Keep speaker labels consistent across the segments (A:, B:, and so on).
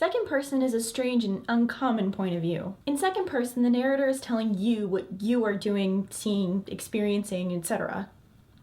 A: Second person is a strange and uncommon point of view. In second person, the narrator is telling you what you are doing, seeing, experiencing, etc.,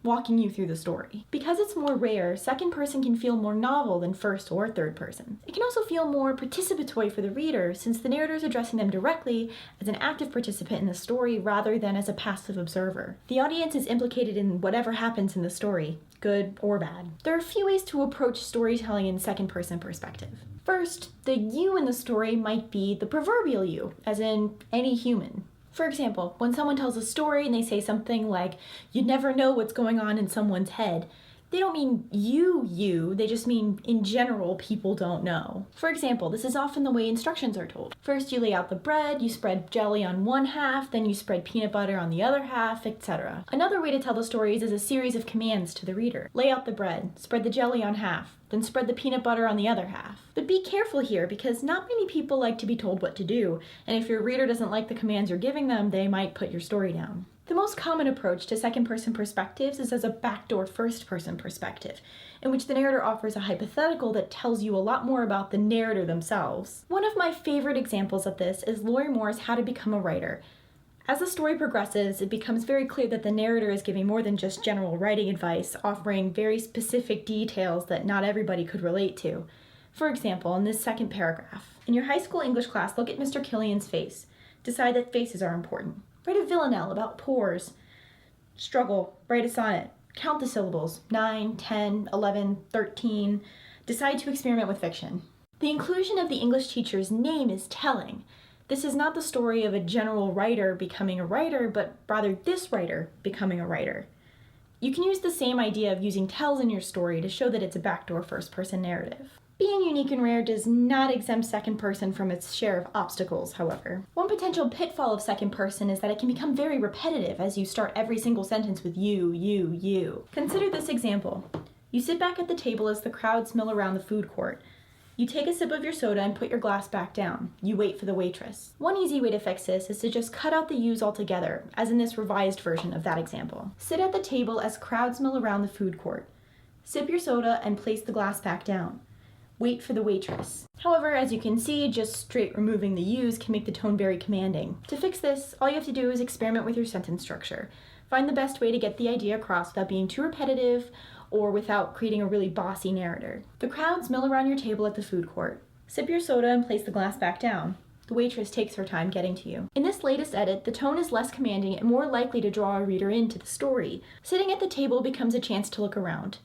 A: walking you through the story. Because it's more rare, second person can feel more novel than first or third person. It can also feel more participatory for the reader, since the narrator is addressing them directly as an active participant in the story rather than as a passive observer. The audience is implicated in whatever happens in the story, good or bad. There are a few ways to approach storytelling in second person perspective. First, the you in the story might be the proverbial you, as in any human. For example, when someone tells a story and they say something like, "You'd never know what's going on in someone's head," they don't mean you, they just mean in general people don't know. For example, this is often the way instructions are told. First you lay out the bread, you spread jelly on one half, then you spread peanut butter on the other half, etc. Another way to tell the stories is a series of commands to the reader. Lay out the bread, spread the jelly on half, then spread the peanut butter on the other half. But be careful here, because not many people like to be told what to do, and if your reader doesn't like the commands you're giving them, they might put your story down. The most common approach to second-person perspectives is as a backdoor first-person perspective, in which the narrator offers a hypothetical that tells you a lot more about the narrator themselves. One of my favorite examples of this is Lorrie Moore's How to Become a Writer. As the story progresses, it becomes very clear that the narrator is giving more than just general writing advice, offering very specific details that not everybody could relate to. For example, in this second paragraph, in your high school English class, look at Mr. Killian's face. Decide that faces are important. Write a villanelle about pores. Struggle. Write a sonnet. Count the syllables. 9, 10, 11, 13. Decide to experiment with fiction. The inclusion of the English teacher's name is telling. This is not the story of a general writer becoming a writer, but rather this writer becoming a writer. You can use the same idea of using tells in your story to show that it's a backdoor first-person narrative. Being unique and rare does not exempt second person from its share of obstacles, however. One potential pitfall of second person is that it can become very repetitive as you start every single sentence with you. Consider this example. You sit back at the table as the crowds mill around the food court. You take a sip of your soda and put your glass back down. You wait for the waitress. One easy way to fix this is to just cut out the yous altogether, as in this revised version of that example. Sit at the table as crowds mill around the food court. Sip your soda and place the glass back down. Wait for the waitress. However, as you can see, just straight removing the yous can make the tone very commanding. To fix this, all you have to do is experiment with your sentence structure. Find the best way to get the idea across without being too repetitive or without creating a really bossy narrator. The crowds mill around your table at the food court. Sip your soda and place the glass back down. The waitress takes her time getting to you. In this latest edit, the tone is less commanding and more likely to draw a reader into the story. Sitting at the table becomes a chance to look around.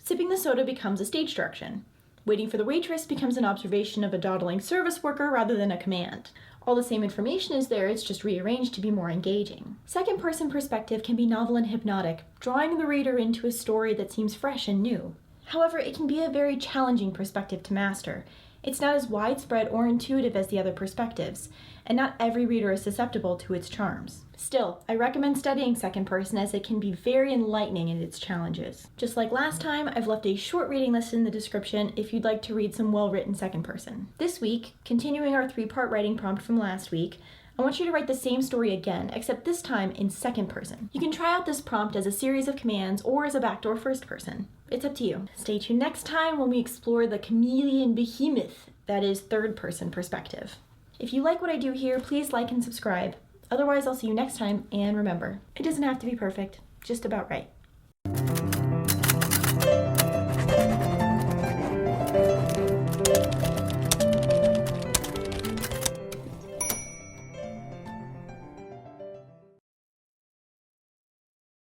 A: Sipping the soda becomes a stage direction. Waiting for the waitress becomes an observation of a dawdling service worker rather than a command. All the same information is there, it's just rearranged to be more engaging. Second-person perspective can be novel and hypnotic, drawing the reader into a story that seems fresh and new. However, it can be a very challenging perspective to master. It's not as widespread or intuitive as the other perspectives, and not every reader is susceptible to its charms. Still, I recommend studying second person as it can be very enlightening in its challenges. Just like last time, I've left a short reading list in the description if you'd like to read some well-written second person. This week, continuing our 3-part writing prompt from last week, I want you to write the same story again, except this time in second person. You can try out this prompt as a series of commands or as a backdoor first person. It's up to you. Stay tuned next time when we explore the chameleon behemoth that is third person perspective. If you like what I do here, please like and subscribe. Otherwise, I'll see you next time, and remember, it doesn't have to be perfect, just about right.